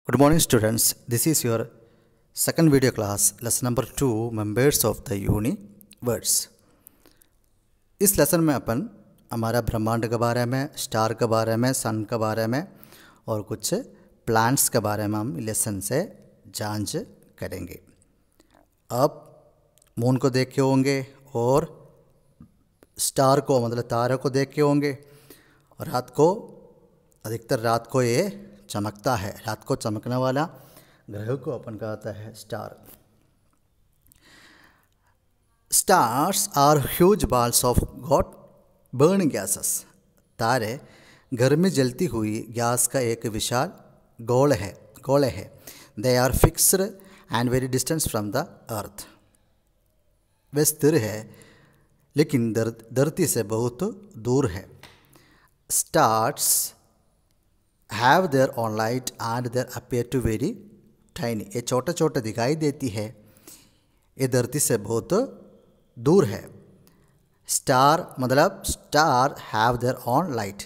Good morning students, this is your second video class, lesson number 2, members of the universe. इस lesson में अपन हमारा ब्रह्मांड के बारे में, स्टार के बारे में, सन के बारे में और कुछ प्लांट्स के बारे में हम लेसन से जांच करेंगे। अब मून को देखे होंगे और स्टार को मतलब तारे को देखे होंगे। रात को अधिकतर रात को ये चमकता है, रात को चमकने वाला ग्रह को अपन कहता है star. Stars are huge balls of hot burning gases. तारे घर में जलती हुई गैस का एक विशाल गोले है। They are fixed and very distance from the earth. वे स्थिर है लेकिन धरती से बहुत दूर है। Stars have their own light and there appear to very tiny. ये छोटे छोटे दिखाई देती है, ये धरती से बहुत दूर है। स्टार मतलब star have their own light,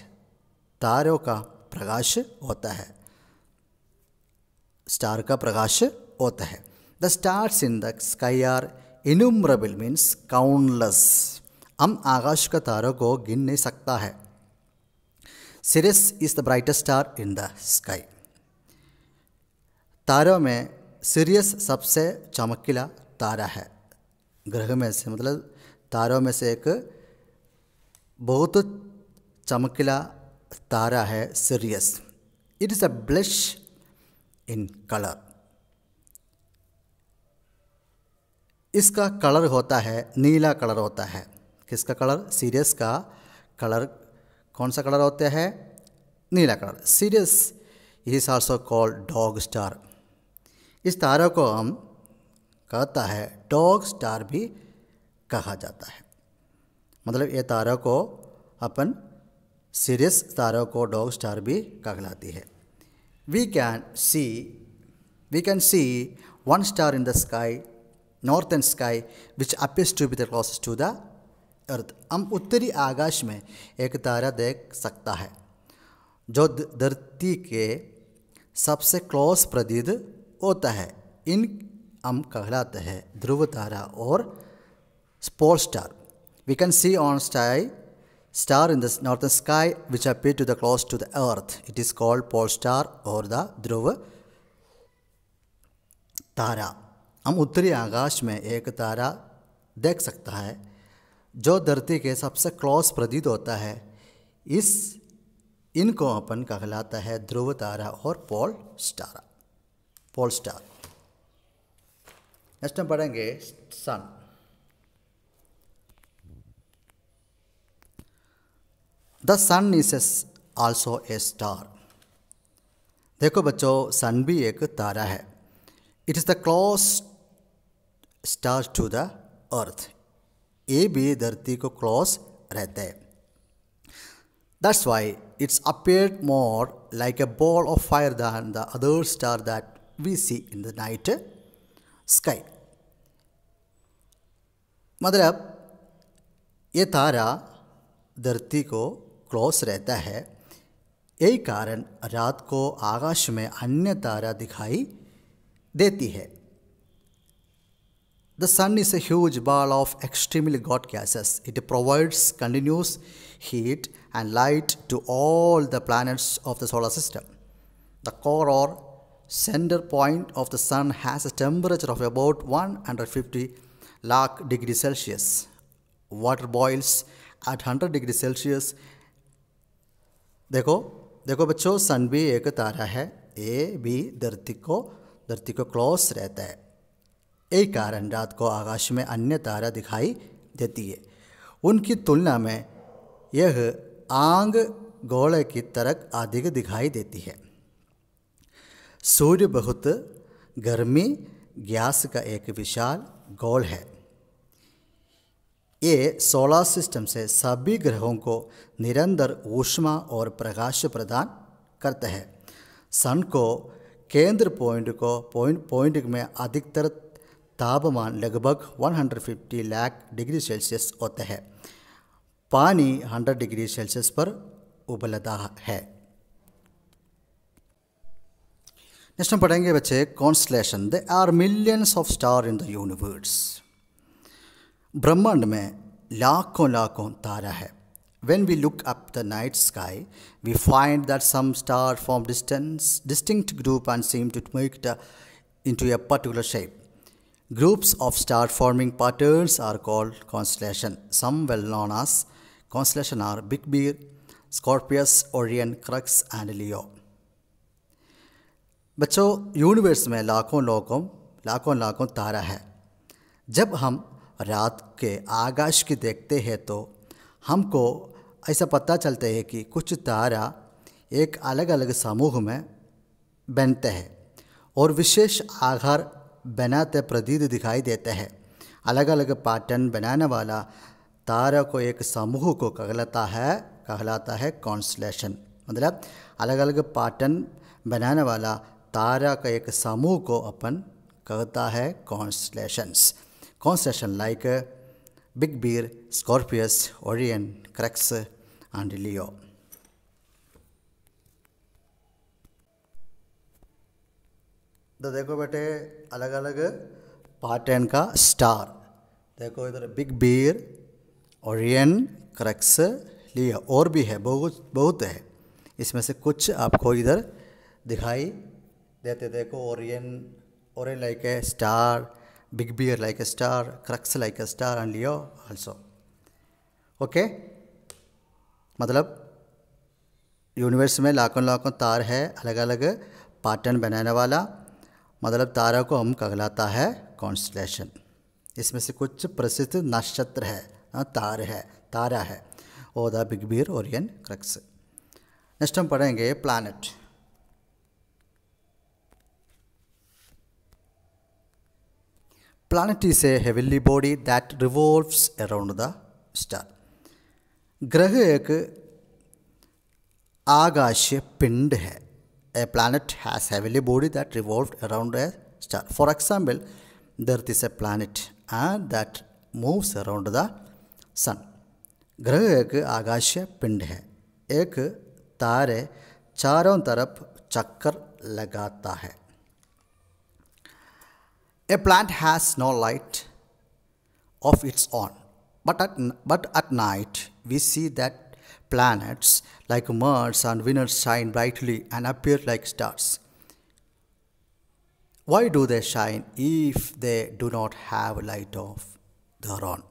तारों का प्रकाश होता है, स्टार का प्रकाश होता है। The stars in the sky are innumerable means countless. हम आकाश का तारों को गिन नहीं सकता है। Sirius is the brightest star in the sky. तारों में सिरियस सबसे चमकीला तारा है। ग्रह में से मतलब तारों में से एक बहुत चमकीला तारा है serious. It is a blush in colour. इसका कलर होता है नीला कलर होता है। किसका कलर? सिरियस का कलर कौन सा कलर होता है? नीला colour. Sirius is also called dog star. इस तारे को हम कहता है डॉग स्टार भी कहा जाता है। मतलब ये तारों को अपन सिरियस तारों को डॉग स्टार भी कहलाती है। We can see one star in the sky, northern sky, which appears to be the closest to the earth. हम उत्तरी आकाश में एक तारा देख सकता है जो धरती के सबसे क्लोज प्रतीत होता है। इन हम कहलाते हैं ध्रुव तारा और pole star. We can see on star in the northern sky which appear to the close to the earth. It is called pole star और द ध्रुव तारा। हम उत्तरी आकाश में एक तारा देख सकता है जो धरती के सबसे क्लोज प्रतीत होता है। इनको अपन कहलाता है ध्रुव तारा और पोल स्टार। नेक्स्ट हम पढ़ेंगे sun. The sun is also a star. देखो बच्चों, सन भी एक तारा है। It is the close star to the earth. ये भी धरती को क्लोज रहता है। That's why it's appeared more like a ball of fire than the other star that we see in the night sky. मतलब ये तारा धरती को क्लोज रहता है, यही कारण रात को आकाश में अन्य तारा दिखाई देती है। The sun is a huge ball of extremely hot gases. It provides continuous heat and light to all the planets of the solar system. The core or center point of the sun has a temperature of about 150 lakh degrees Celsius. Water boils at 100 degrees Celsius. देखो बच्चों, sun भी एक तारा है। ये भी धरती को क्लोज रहता है। यही कारण रात को आकाश में अन्य तारा दिखाई देती है। उनकी तुलना में यह आंग गोले की तरह अधिक दिखाई देती है। सूर्य बहुत गर्मी गैस का एक विशाल गोल है। ये सोलर सिस्टम से सभी ग्रहों को निरंतर ऊष्मा और प्रकाश प्रदान करता है। सन को केंद्र पॉइंट में अधिकतर तापमान लगभग 150 लाख डिग्री सेल्सियस होता है। पानी 100 डिग्री सेल्सियस पर उबलता है। नेक्स्ट हम पढ़ेंगे बच्चे constellation. They are millions of star in the universe. ब्रह्मांड में लाखों लाखों तारा है। When we look up the night sky, we find that some stars form distinct group and seem to make into a particular shape. Groups of star-forming patterns are called constellation. Some well known as constellation are Big Bear, Scorpius, Orion, Crux, and Leo. बच्चों, universe में लाखों लाखों तारा है। जब हम रात के आकाश की देखते हैं तो हमको ऐसा पता चलता है कि कुछ तारा एक अलग अलग समूह में बनते हैं और विशेष आकार बनाते प्रतीत दिखाई देते हैं। अलग अलग पैटर्न बनाने वाला तारा को एक समूह को कहलाता है कॉन्स्टलेशन। मतलब अलग अलग पैटर्न बनाने वाला तारा का एक समूह को अपन कहता है constellations. Constellation like Big Bear, Scorpius, Orion, Crux, and Leo. तो देखो बेटे अलग अलग पैटर्न का स्टार। देखो इधर बिग बेयर, ओरियन, क्रक्स, लियो, और भी है, बहुत है। इसमें से कुछ आपको इधर दिखाई देते। देखो Orion like a star, Big Bear like a star, Crux like a star, and Leo also. Okay, मतलब यूनिवर्स में लाखों लाखों तार है, अलग अलग पैटर्न बनाने वाला, मतलब तारा को हम कहलाता है कॉन्स्टलेशन। इसमें से कुछ प्रसिद्ध नक्षत्र है, तारा है, ओदा, big bear, Orion, Crux. Next हम पढ़ेंगे planet. Planet is a heavenly body that revolves around the star. ग्रह एक आकाशीय पिंड है। A planet has heavenly body that revolves around a star. For example, the Earth is a planet and that moves around the sun. ग्रह एक आकाशीय पिंड है। एक तारे चारों तरफ चक्कर लगाता है। A plant has no light of its own, but at night we see that planets like Mars and Venus shine brightly and appear like stars. Why do they shine if they do not have light of their own?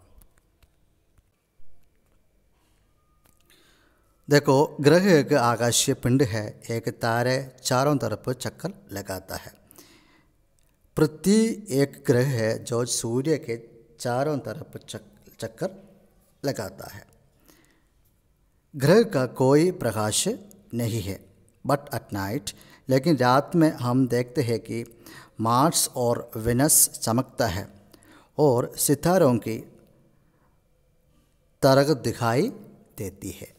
देखो, ग्रह एक आकाशीय पिंड है। एक तारे चारों तरफ चक्कर लगाता है। पृथ्वी एक ग्रह है जो सूर्य के चारों तरफ चक्कर लगाता है। ग्रह का कोई प्रकाश नहीं है, बट एट नाइट, लेकिन रात में हम देखते हैं कि मार्स और वेनस चमकता है और सितारों की तरंग दिखाई देती है।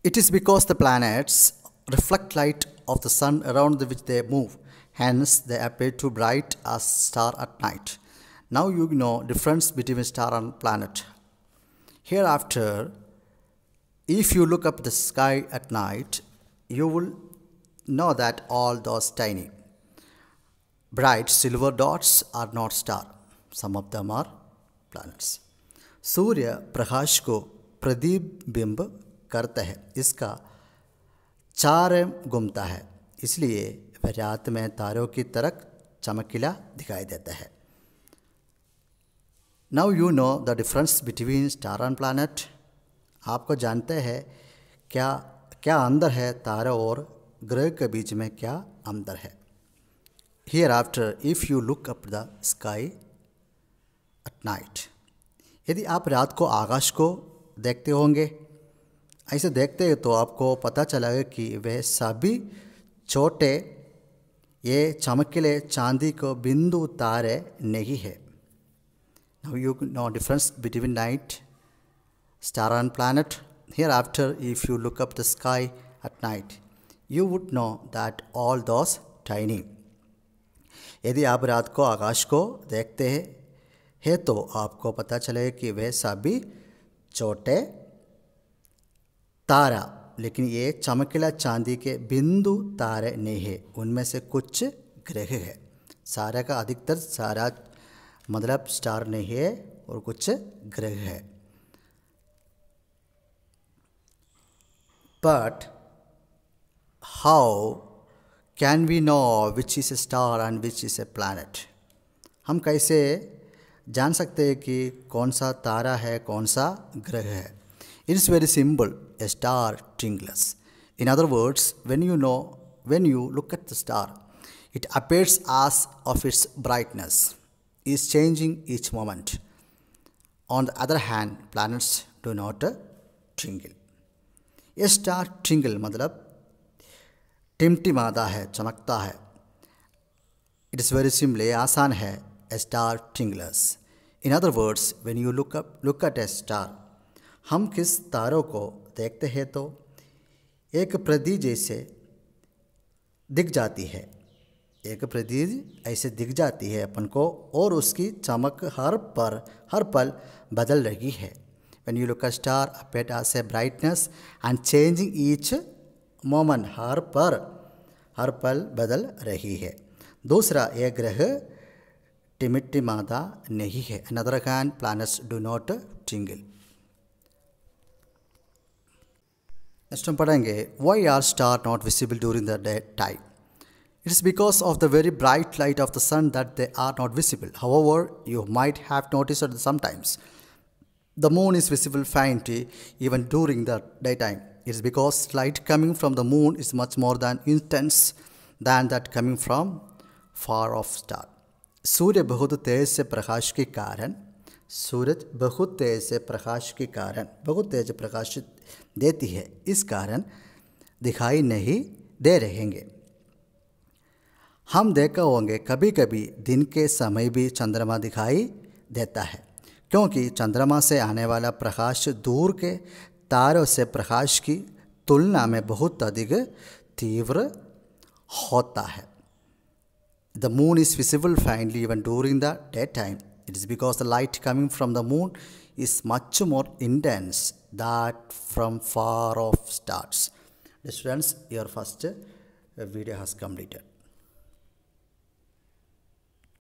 It is because the planets reflect light of the sun around which they move, hence they appear too bright as star at night. Now you know difference between star and planet. Hereafter, if you look up the sky at night, you will know that all those tiny, bright silver dots are not stars. Some of them are planets. Surya Prakash को प्रतिबिंब करता है, इसका चारों घूमता है, इसलिए वह रात में तारों की तरह चमकीला दिखाई देता है। Now you know the difference between star and planet. आपको जानते हैं क्या अंतर है तारा और ग्रह के बीच में, क्या अंतर है। Here after if you look up the sky at night, यदि आप रात को आकाश को देखते होंगे, ऐसे देखते हैं तो आपको पता चलेगा कि वे सभी छोटे ये चमकीले चांदी को बिंदु तारे नहीं है। Now you know difference between night, star and planet. Here after if you look up the sky at night, you would know that all those tiny. यदि आप रात को आकाश को देखते हैं तो आपको पता चलेगा कि वे सभी छोटे तारा, लेकिन ये चमकीला चांदी के बिंदु तारे नहीं है, उनमें से कुछ ग्रह है। सारा का अधिकतर सारा मतलब स्टार नहीं है और कुछ ग्रह है। But how can we know which is a star and which is a planet? हम कैसे जान सकते हैं कि कौन सा तारा है, कौन सा ग्रह है? It is very simple, A star twinkles. In other words, when you look at the star, it appears as of its brightness is changing each moment. On the other hand, planets do not twinkle. ये star twinkle मतलब टिमटिमाता है, चमकता है। It is very simple, ये आसान है। A star twinkles. In other words, when you look at a star, हम किस तारों को देखते हैं तो एक प्रदीप जैसे दिख जाती है। एक प्रदीप ऐसे दिख जाती है अपन को, और उसकी चमक हर पल बदल रही है। When you look at star, appear as a brightness and changing each moment, हर पल बदल रही है। दूसरा, यह ग्रह टिमटिमाता नहीं है। Another hand, planets do not twinkle. Next हम पढ़ेंगे, why are stars not visible during the daytime? It is because of the very bright light of the sun that they are not visible. However, you might have noticed that sometimes the moon is visible faintly even during the daytime. It is because light coming from the moon is much more intense than that coming from far off star. सूरज बहुत तेज प्रकाश के कारण बहुत तेज प्रकाश देती है, इस कारण दिखाई नहीं दे रहेंगे। हम देखा होंगे कभी कभी दिन के समय भी चंद्रमा दिखाई देता है, क्योंकि चंद्रमा से आने वाला प्रकाश दूर के तारों से प्रकाश की तुलना में बहुत अधिक तीव्र होता है। The moon is visible faintly even during the daytime. It is because the light coming from the moon is much more intense than from far off stars. Students, your first video has completed.